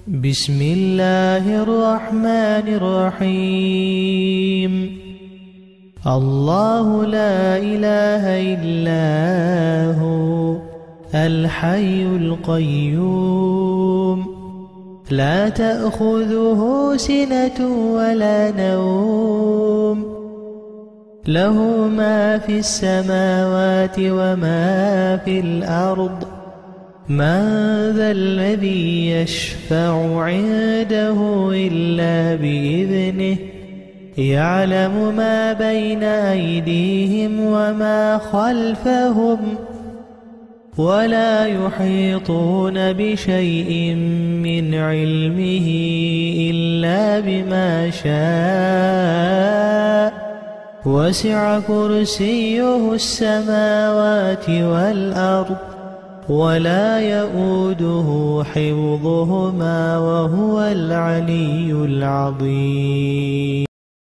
بسم الله الرحمن الرحيم. الله لا إله إلا هو الحي القيوم لا تأخذه سنة ولا نوم له ما في السماوات وما في الأرض من ذا الذي يشفع عنده إلا بإذنه يعلم ما بين أيديهم وما خلفهم ولا يحيطون بشيء من علمه إلا بما شاء وسع كرسيه السماوات والأرض ولا يؤوده حفظهما وهو العلي العظيم.